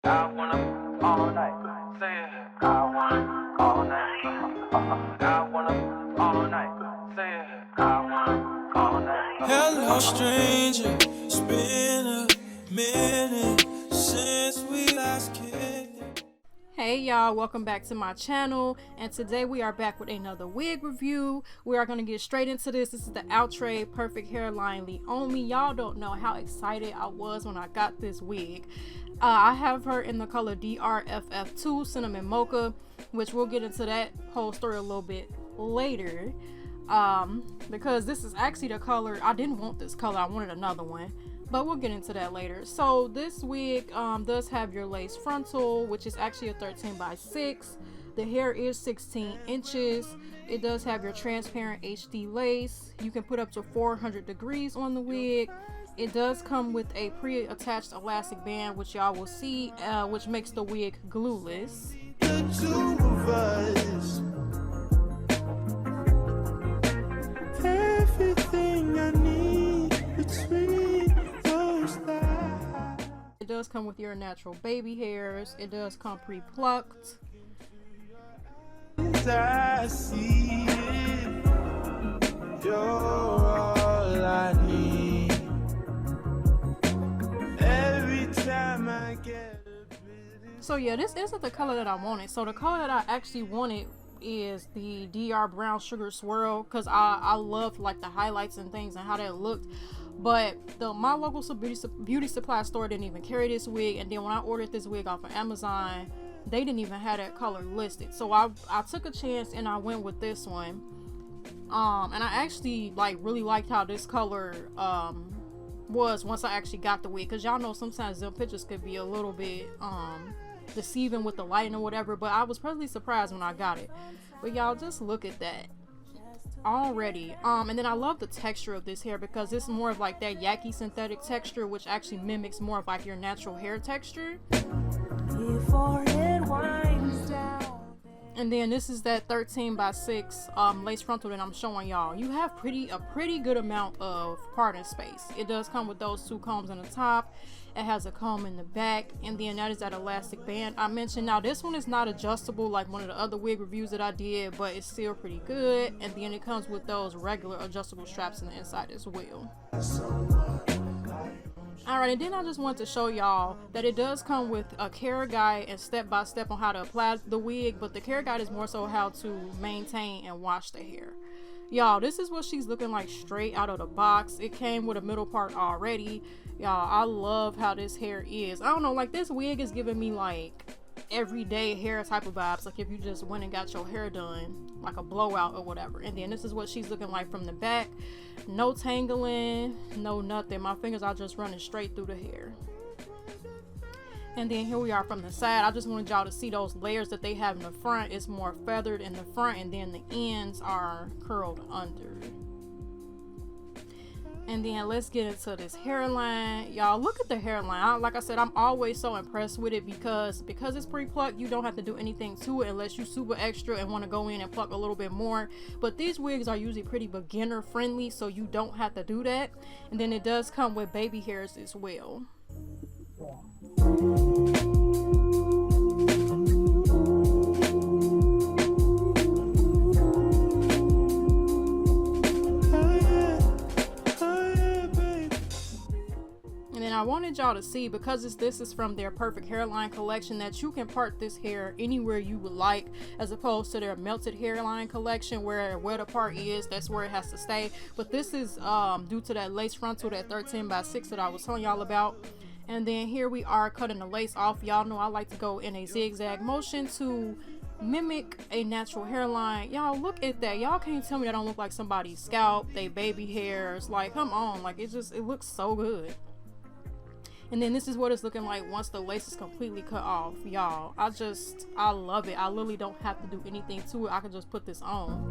I wanna all night. Say it. I wanna all night. I wanna all night. Say it. I wanna all night. Hello, stranger. It's been a minute since we last kicked it. Hey y'all, welcome back to my channel, and today we are back with another wig review. We are going to get straight into this. This is the Outre Perfect Hairline Leomie. Y'all don't know how excited I was when I got this wig. I have her in the color DRFF2 Cinnamon Mocha, which we'll get into that whole story a little bit later, because this is actually the color. I didn't want this color, I wanted another one, but we'll get into that later. So this wig does have your lace frontal, which is actually a 13 by 6. The hair is 16 inches. It does have your transparent HD lace. You can put up to 400 degrees on the wig. It does come with a pre-attached elastic band, which y'all will see, which makes the wig glueless. The two of us. Everything I need between those thighs. It does come with your natural baby hairs. It does come pre-plucked. I see it. You're all I need. Every time I get a bit. So yeah, this isn't the color that I wanted. So the color that I actually wanted is the DR Brown Sugar Swirl, because I loved like the highlights and things and how that looked. But my local beauty supply store didn't even carry this wig, and then when I ordered this wig off of Amazon, they didn't even have that color listed. So I took a chance and I went with this one. And I actually like really liked how this color was once I actually got the wig, because y'all know sometimes them pictures could be a little bit deceiving with the lighting or whatever, but I was pleasantly surprised when I got it. But y'all just look at that already. And then I love the texture of this hair, because it's more of like that yaki synthetic texture, which actually mimics more of like your natural hair texture. Before it winds down. And then this is that 13 by 6 lace frontal that I'm showing y'all. You have a pretty good amount of parting space. It does come with those two combs on the top. It has a comb in the back, and then that is that elastic band I mentioned. Now this one is not adjustable like one of the other wig reviews that I did, but it's still pretty good. And then it comes with those regular adjustable straps on the inside as well. Alright, and then I just want to show y'all that it does come with a care guide and step-by-step on how to apply the wig, but the care guide is more so how to maintain and wash the hair. Y'all, this is what she's looking like straight out of the box. It came with a middle part already. Y'all, I love how this hair is. I don't know, like this wig is giving me like everyday hair type of vibes, like if you just went and got your hair done, like a blowout or whatever. And then this is what she's looking like from the back. No tangling, no nothing. My fingers are just running straight through the hair. And then here we are from the side. I just wanted y'all to see those layers that they have in the front. It's more feathered in the front, and then the ends are curled under. And then let's get into this hairline. Y'all, look at the hairline. Like I said, I'm always so impressed with it, because it's pre-plucked, you don't have to do anything to it unless you super extra and want to go in and pluck a little bit more. But these wigs are usually pretty beginner friendly, so you don't have to do that. And then it does come with baby hairs as well. I wanted y'all to see, because this is from their Perfect Hairline collection, that you can part this hair anywhere you would like, as opposed to their Melted Hairline collection where the part is, that's where it has to stay. But this is due to that lace frontal, that 13 by 6 that I was telling y'all about. And then here we are cutting the lace off. Y'all know I like to go in a zigzag motion to mimic a natural hairline. Y'all look at that. Y'all can't tell me that don't look like somebody's scalp, they baby hairs. Like, come on, like it looks so good. And then this is what it's looking like once the lace is completely cut off. Y'all, I love it. I literally don't have to do anything to it. I can just put this on.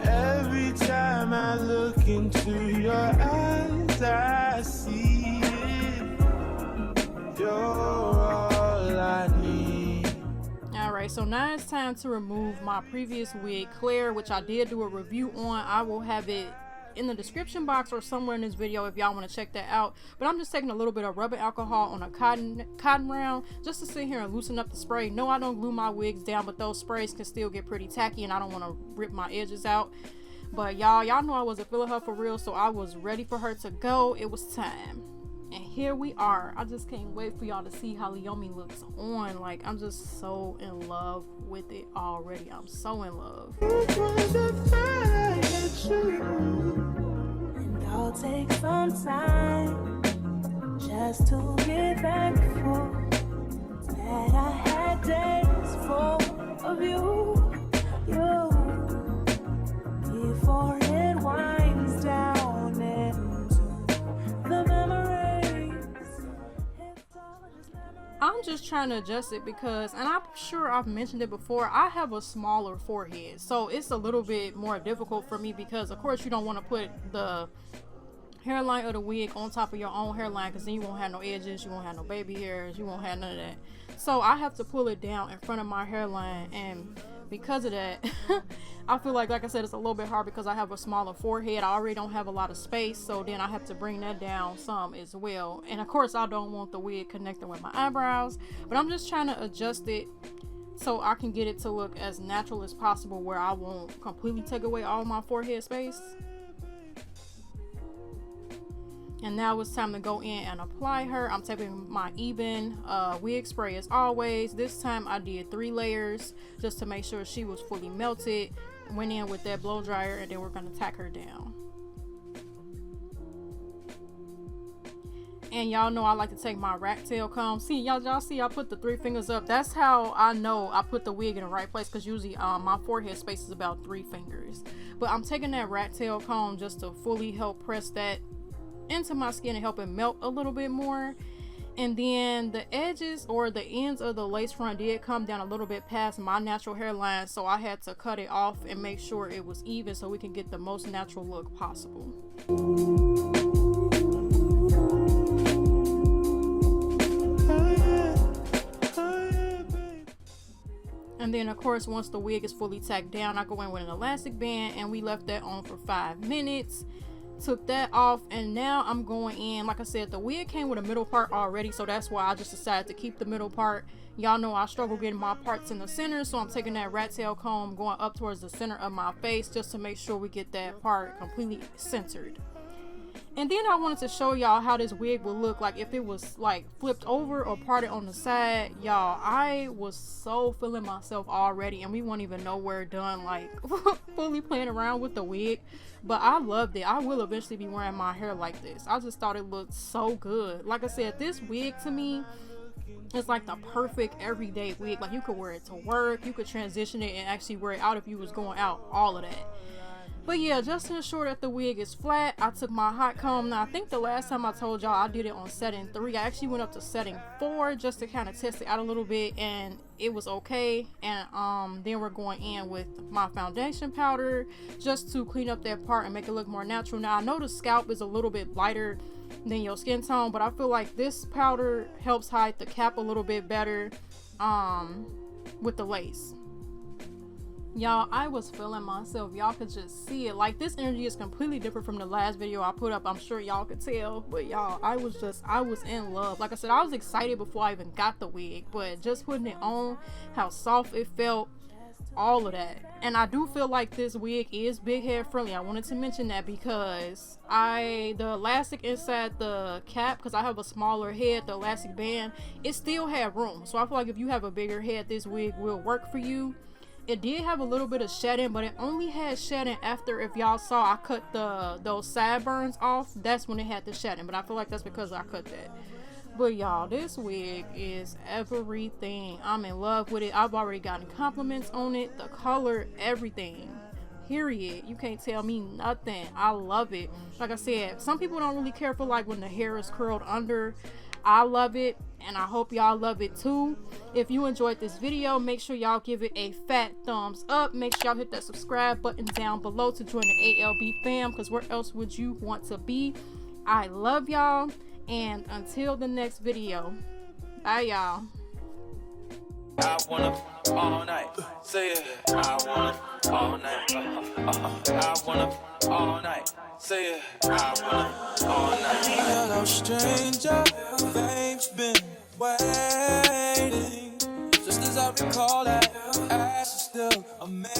Every time I look into your eyes, I see it. You're all I need. Alright, so now it's time to remove my previous wig, Claire, which I did do a review on. I will have it in the description box or somewhere in this video if y'all want to check that out. But I'm just taking a little bit of rubbing alcohol on a cotton round just to sit here and loosen up the spray. No, I don't glue my wigs down, but those sprays can still get pretty tacky and I don't want to rip my edges out. But y'all know I wasn't feeling her for real, so I was ready for her to go. It was time. And here we are. I just can't wait for y'all to see how Leomie looks on. Like, I'm just so in love with it already. I'm so in love. And I'll take some time just to get thankful that I had days full of you. Before it winds down into the memories. I'm just trying to adjust it because, and I'm sure I've mentioned it before, I have a smaller forehead, so it's a little bit more difficult for me because of course you don't want to put the hairline of the wig on top of your own hairline because then you won't have no edges, you won't have no baby hairs, you won't have none of that. So I have to pull it down in front of my hairline, and because of that I feel like I said, it's a little bit hard because I have a smaller forehead. I already don't have a lot of space, so then I have to bring that down some as well. And of course I don't want the wig connecting with my eyebrows, but I'm just trying to adjust it so I can get it to look as natural as possible where I won't completely take away all my forehead space. And now it's time to go in and apply her. I'm taking my Eben wig spray as always. This time I did 3 layers just to make sure she was fully melted. Went in with that blow dryer, and then we're going to tack her down. And y'all know I like to take my rat tail comb. See, y'all see I put the 3 fingers up. That's how I know I put the wig in the right place, because usually my forehead space is about 3 fingers. But I'm taking that rat tail comb just to fully help press that into my skin and help it melt a little bit more. And then the edges or the ends of the lace front did come down a little bit past my natural hairline, so I had to cut it off and make sure it was even so we can get the most natural look possible. And then of course once the wig is fully tacked down, I go in with an elastic band, and we left that on for 5 minutes. Took that off, and now I'm going in. Like I said, the wig came with a middle part already, so that's why I just decided to keep the middle part. Y'all know I struggle getting my parts in the center, so I'm taking that rat tail comb going up towards the center of my face just to make sure we get that part completely centered. And then I wanted to show y'all how this wig would look like if it was like flipped over or parted on the side. Y'all, I was so feeling myself already, and we weren't even nowhere done, like fully playing around with the wig. But I loved it. I will eventually be wearing my hair like this. I just thought it looked so good. Like I said, this wig to me is like the perfect everyday wig. Like you could wear it to work, you could transition it and actually wear it out if you was going out, all of that. But yeah, just to ensure that the wig is flat, I took my hot comb. Now I think the last time I told y'all I did it on setting 3. I actually went up to setting 4 just to kind of test it out a little bit, and it was okay. And then we're going in with my foundation powder just to clean up that part and make it look more natural. Now I know the scalp is a little bit lighter than your skin tone, but I feel like this powder helps hide the cap a little bit better with the lace. Y'all, I was feeling myself. Y'all could just see it. Like, this energy is completely different from the last video I put up. I'm sure y'all could tell, but y'all, I was in love. Like I said, I was excited before I even got the wig, but just putting it on, how soft it felt, all of that. And I do feel like this wig is big head friendly. I wanted to mention that because the elastic inside the cap, because I have a smaller head, the elastic band, it still had room. So I feel like if you have a bigger head, this wig will work for you. It did have a little bit of shedding, but it only had shedding after, if y'all saw, I cut those sideburns off. That's when it had the shedding, but I feel like that's because I cut that. But y'all, this wig is everything. I'm in love with it. I've already gotten compliments on it, the color, everything, period. You can't tell me nothing. I love it. Like I said, some people don't really care for like when the hair is curled under. I love it, and I hope y'all love it too. If you enjoyed this video, make sure y'all give it a fat thumbs up. Make sure y'all hit that subscribe button down below to join the ALB fam, because where else would you want to be? I love y'all, and until the next video, bye y'all. I wanna all night, say it. I wanna all night. I wanna all night. Say it. I wanna all night. Hello, stranger. Fame's been waiting. Just as I recall that ass is still amazing.